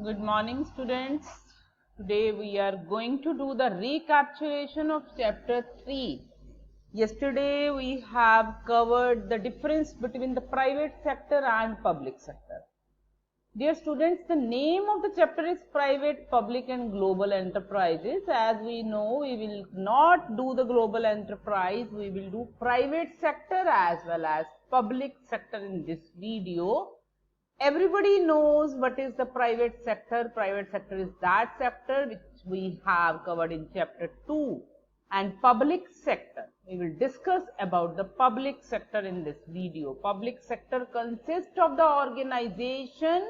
Good morning, students. Today we are going to do the recapitulation of chapter 3. Yesterday we have covered the difference between the private sector and public sector. Dear students, the name of the chapter is Private, Public and Global Enterprises. As we know, we will not do the global enterprise. We will do private sector as well as public sector in this video. Everybody knows what is the private sector. Private sector is that sector which we have covered in chapter 2. And public sector, we will discuss about the public sector in this video. Public sector consists of the organization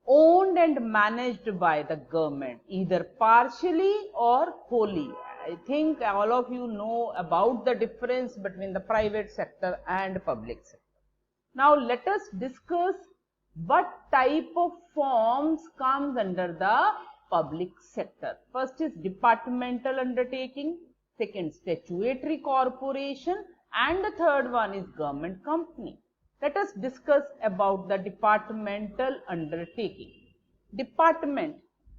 owned and managed by the government, either partially or wholly. I think all of you know about the difference between the private sector and public sector. Now let us discuss what type of forms comes under the public sector. First is departmental undertaking, second statutory corporation, and the third one is government company. Let us discuss about the departmental undertaking. Department,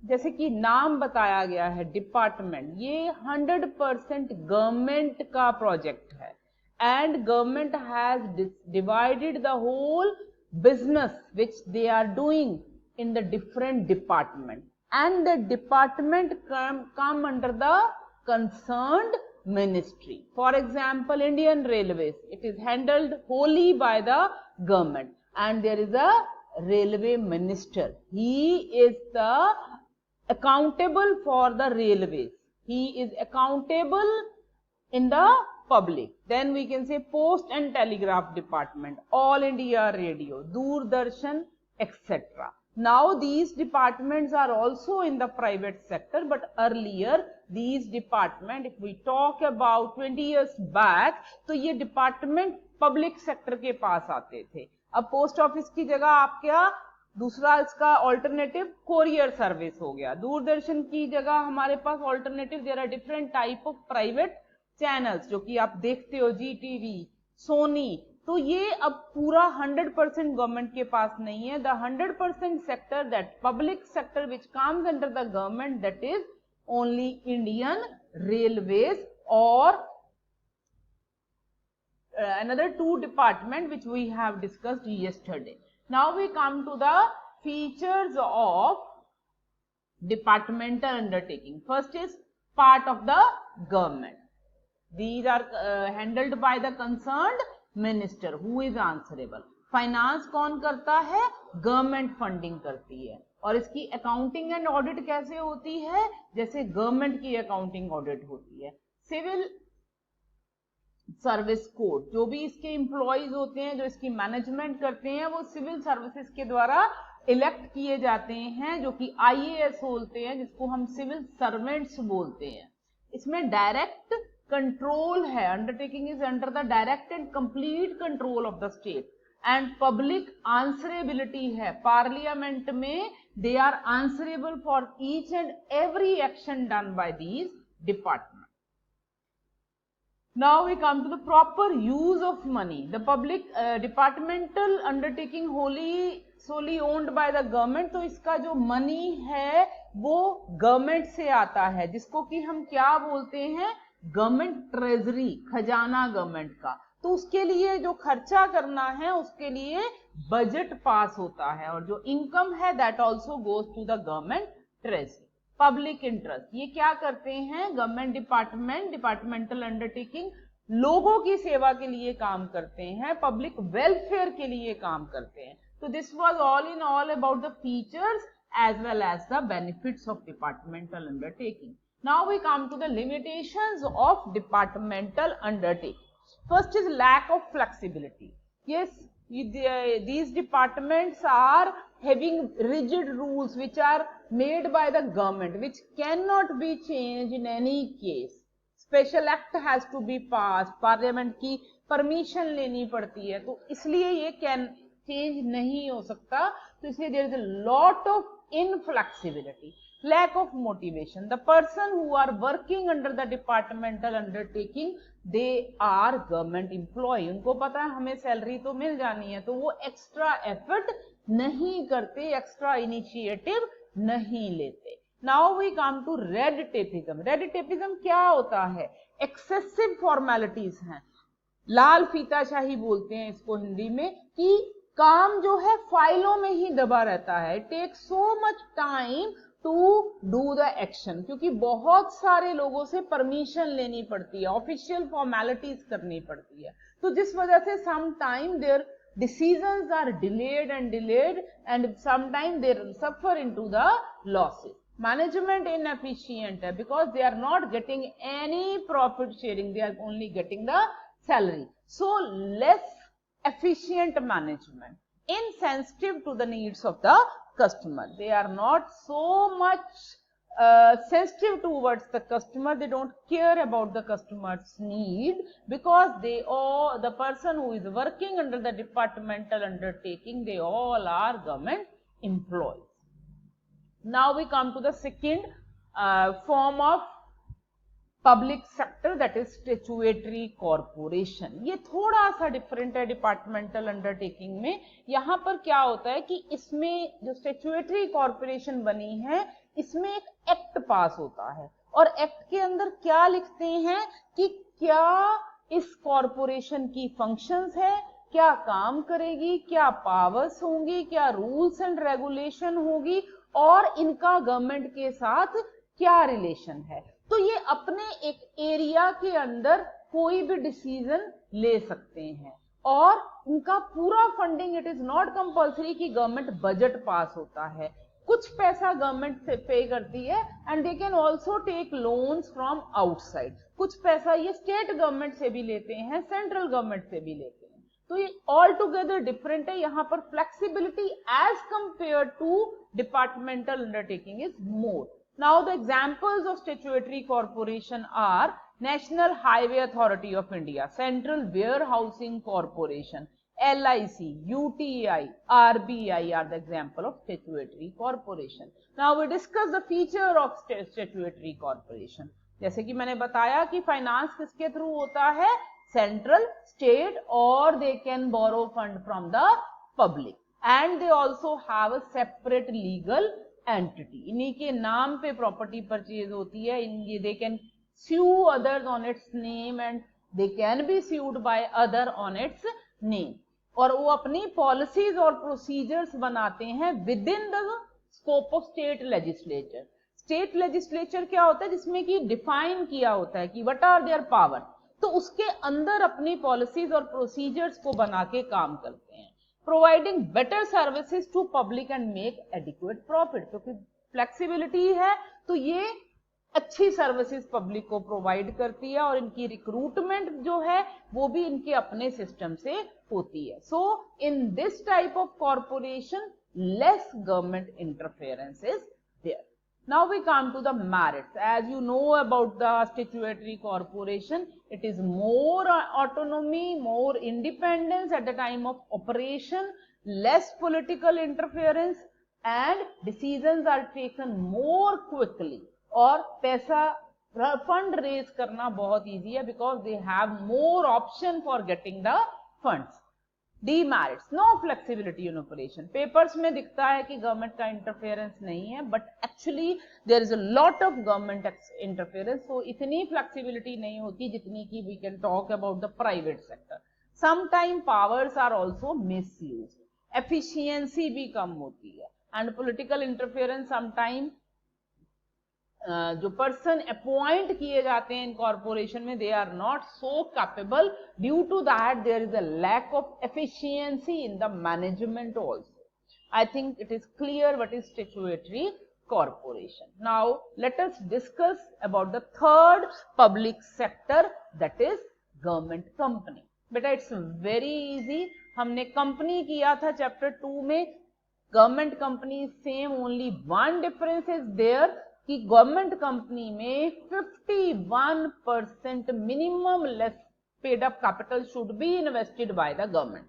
जैसे कि नाम बताया गया है department, ये 100% government का project है and government has divided the whole business which they are doing in the different department, and the department come under the concerned ministry. For example, Indian Railways, it is handled wholly by the government and there is a railway minister. He is the accountable for the railways. He is accountable in the public. Then we can say Post and Telegraph Department, All India Radio, Doordarshan, etc. Now these departments are also in the private sector, but earlier these department, if we talk about 20 years back, तो ये department public sector के पास आते थे. अब post office की जगह आप क्या दूसरा इसका ऑल्टरनेटिव कोरियर सर्विस हो गया. दूरदर्शन की जगह हमारे पास alternative there are different type of private channels जो कि आप देखते हो, जी टीवी, सोनी. तो ये अब पूरा 100% गवर्नमेंट के पास नहीं है. The 100% sector, that public sector which comes under the government, that is only Indian railways और another two department which we have discussed yesterday. Now we come to the features of departmental undertaking. First is part of the government. These are handled by the concerned minister who is answerable. Finance कौन करता है? Government funding करती है. और इसकी accounting and audit कैसे होती है? जैसे गवर्नमेंट की अकाउंटिंग ऑडिट होती है. सिविल सर्विस कोड, जो भी इसके एम्प्लॉइज होते हैं जो इसकी मैनेजमेंट करते हैं, वो सिविल सर्विसेज के द्वारा इलेक्ट किए जाते हैं, जो कि आईएएस होते हैं, जिसको हम सिविल सर्वेंट्स बोलते हैं. इसमें डायरेक्ट कंट्रोल है. Undertaking is under the direct and complete control of the state and public answerability है. पार्लियामेंट में they are answerable for each and every action done by these department. Now we come to the proper use of money. The public departmental undertaking solely owned by the government. तो इसका जो money है वो government से आता है, जिसको कि हम क्या बोलते हैं? गवर्नमेंट ट्रेजरी, खजाना गवर्नमेंट का. तो उसके लिए जो खर्चा करना है उसके लिए बजट पास होता है, और जो इनकम है that also goes to the government treasury. Public interest, ये क्या करते हैं? गवर्नमेंट डिपार्टमेंट, डिपार्टमेंटल अंडरटेकिंग लोगों की सेवा के लिए काम करते हैं, पब्लिक वेलफेयर के लिए काम करते हैं. तो this was all in all about the features as well as the benefits of departmental undertaking. Now we come to the limitations of departmental undertaking. First is lack of flexibility. Yes, these departments are having rigid rules which are made by the government, which cannot be changed in any case. Special act has to be passed, parliament की permission लेनी पड़ती है, तो इसलिए ये change नहीं हो सकता. तो इसलिए there is a lot of inflexibility. Lack of motivation. The person who are working under the departmental undertaking, they are government employee. उनको पता है हमें सैलरी तो मिल जानी है, तो वो एक्स्ट्रा एफर्ट नहीं करते, एक्स्ट्रा इनिशिएटिव नहीं लेते। Now we come to red tapism. Red tapism क्या होता है? एक्सेसिव फॉर्मेलिटीज हैं, लाल फीताशाही बोलते हैं इसको हिंदी में, कि काम जो है फाइलों में ही दबा रहता है। It takes so much time to do the action, क्योंकि बहुत सारे लोगों से परमिशन लेनी पड़ती है, ऑफिशियल फॉर्मेलिटीज करनी पड़ती है, तो जिस वजह से some time their decisions are delayed and sometimes they suffer into the losses. Management inefficient है because they are not getting any profit sharing, they are only getting the salary. So less efficient management, insensitive to the needs of the customer. They are not so much sensitive towards the customer. They don't care about the customer's need because the person who is working under the departmental undertaking, they all are government employees. Now we come to the second form of public sector, that is statutory corporation. ये थोड़ा सा different है departmental undertaking में। यहाँ पर क्या होता है कि इसमें जो स्टैट्यूटरी कॉर्पोरेशन बनी है, इसमें एक एक्ट पास होता है और एक्ट के अंदर क्या लिखते हैं कि क्या इस कॉर्पोरेशन की फंक्शंस है, क्या काम करेगी, क्या पावर्स होंगी, क्या रूल्स एंड रेगुलेशन होगी और इनका गवर्नमेंट के साथ क्या रिलेशन है। तो ये अपने एक एरिया के अंदर कोई भी डिसीजन ले सकते हैं और उनका पूरा funding, it is not compulsory कि गवर्नमेंट बजट पास होता है, कुछ पैसा गवर्नमेंट से पे करती है and they can also take loans from outside. कुछ पैसा ये स्टेट गवर्नमेंट से भी लेते हैं, सेंट्रल गवर्नमेंट से भी लेते हैं, तो ये ऑल टुगेदर डिफरेंट है। यहाँ पर flexibility as compare to departmental undertaking is more. Now the examples of statutory corporation are National Highway Authority of India, Central Warehousing Corporation, LIC, UTI, RBI are the example of statutory corporation. Now we discuss the feature of statutory corporation. जैसे कि मैंने बताया कि finance किसके through होता है, central, state, और they can borrow fund from the public and they also have a separate legal entity. इन्हीं के नाम पे प्रॉपर्टी परचेज होती है, they can sue others on its name and they can be sued by other on its name, और वो अपनी policies और प्रोसीजर्स बनाते हैं with in the scope of state legislature. State legislature क्या होता है, जिसमें कि डिफाइन किया होता है कि व्हाट आर देयर पावर, तो उसके अंदर अपनी पॉलिसीज और प्रोसीजर्स को बना के काम करते हैं। Providing better services to public and make adequate profit, क्योंकि फ्लेक्सिबिलिटी है तो ये अच्छी सर्विसेज पब्लिक को प्रोवाइड करती है और इनकी रिक्रूटमेंट जो है वो भी इनके अपने सिस्टम से होती है। So in this type of corporation less government interference is there. Now we come to the merits. As you know about the statutory corporation, it is more autonomy, more independence at the time of operation, less political interference, and decisions are taken more quickly. और पैसा fund raise करना बहुत easy है because they have more option for getting the funds. Demerits, no flexibility in operation. Papers में दिखता है कि government का इंटरफेरेंस नहीं है, but actually there is a lot of government interference, तो इतनी फ्लेक्सिबिलिटी नहीं होती जितनी की we can talk about the private sector. Sometime powers are also misuse, efficiency भी कम होती है एंड पॉलिटिकल इंटरफेरेंस समटाइम जो पर्सन अपॉइंट किए जाते हैं इन कॉर्पोरेशन में, they are not so capable, due to that there is a lack of efficiency in the management also. I think it is clear what is statutory corporation. Now let us discuss about the third public sector, that is government company. बेटा it's very easy, हमने company किया था chapter 2 में, government company same, only one difference is there कि government company में 51% minimum less paid up capital should be invested by the government.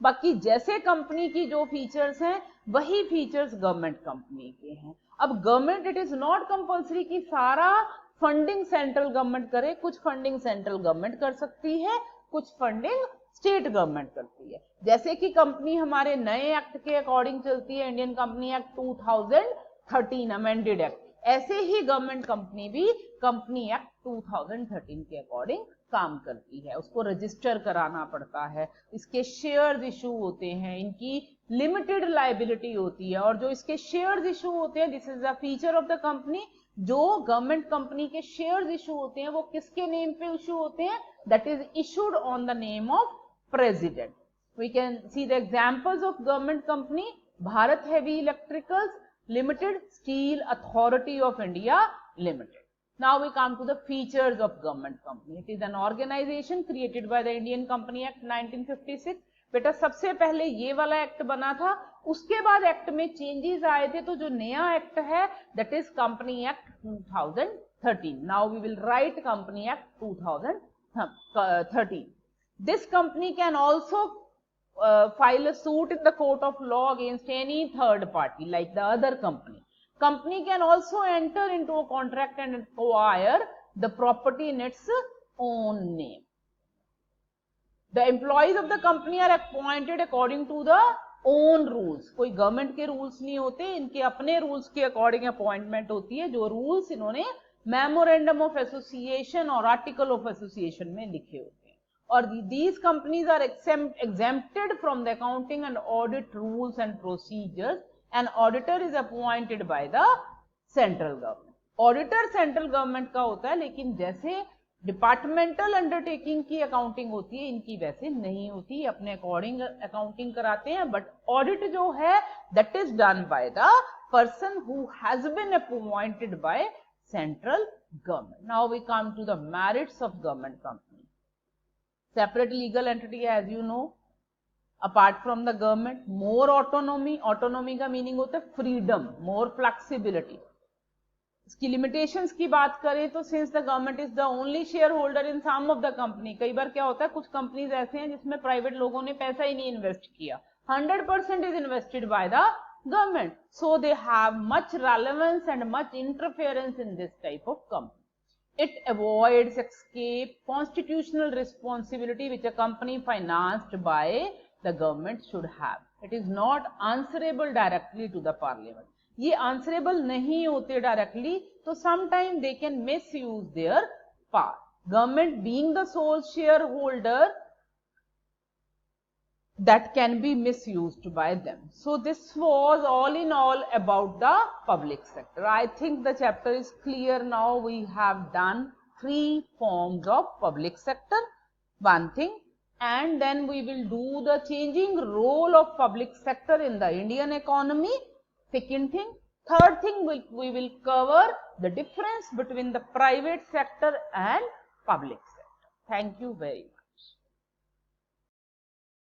बाकी जैसे company की जो फीचर्स हैं वही फीचर्स गवर्नमेंट कंपनी के हैं। अब government, it is not compulsory कि सारा फंडिंग सेंट्रल गवर्नमेंट करे, कुछ फंडिंग सेंट्रल गवर्नमेंट कर सकती है, कुछ फंडिंग स्टेट गवर्नमेंट करती है। जैसे कि कंपनी हमारे नए एक्ट के अकॉर्डिंग चलती है, Indian company act 2000 2013 amended act, ऐसे ही गवर्नमेंट कंपनी भी कंपनी एक्ट 2013 के अकॉर्डिंग काम करती है, उसको रजिस्टर कराना पड़ता है, इसके शेयर्स इशू होते हैं, इनकी लिमिटेड लायबिलिटी होती है, और जो इसके शेयर्स इशू होते हैं, this is the feature of the company, जो गवर्नमेंट कंपनी के शेयर्स इशू होते हैं वो किसके नेम पे इशू होते हैं, that is issued on the name of president. We can see the examples of government company: Bharat Heavy Electricals Limited, Steel Authority of India Limited. Now we come to the features of government company. It is an organization created by the Indian Company Act 1956. बेटा सबसे पहले ये वाला act बना था, उसके बाद act में चेंजेस आए थे, तो जो नया एक्ट है that is company act 2013. Now we will write company act 2013. This company can also file a suit in the court of law against any third party like the other company. Company can also enter into a contract and acquire the property in its own name. The employees of the company are appointed according to the own rules. कोई government के rules नहीं होते, इनके अपने rules के according appointment होती है, जो रूल्स इन्होंने मेमोरेंडम ऑफ एसोसिएशन और आर्टिकल ऑफ एसोसिएशन में लिखे होते हैं. और these companies are exempted from the accounting and audit rules and procedures. An auditor is appointed by the central government. Auditor central government का होता है, लेकिन जैसे डिपार्टमेंटल अंडरटेकिंग की अकाउंटिंग होती है, इनकी वैसे नहीं होती, अपने अकॉर्डिंग अकाउंटिंग कराते हैं, बट ऑडिट जो है that is done by the person who has been appointed by central government. Now we come to the merits of government company. Separate legal entity, as you know, apart from the government, more autonomy. Autonomy का meaning होता है freedom, more flexibility. इसकी limitations की बात करें तो since the government is the only shareholder in some of the company, कई बार क्या होता है कुछ companies ऐसे हैं जिसमें private लोगों ने पैसा ही नहीं invest किया, 100% is invested by the government, so they have much relevance and much interference in this type of company. It avoids escape constitutional responsibility which a company financed by the government should have. It is not answerable directly to the parliament. ये answerable नहीं होते directly, तो sometime they can misuse their power. Government being the sole shareholder, that can be misused by them. So this was all in all about the public sector. I think the chapter is clear now. We have done 3 forms of public sector, one thing, and then we will do the changing role of public sector in the Indian economy, second thing. Third thing, we will cover the difference between the private sector and public sector. Thank you very much.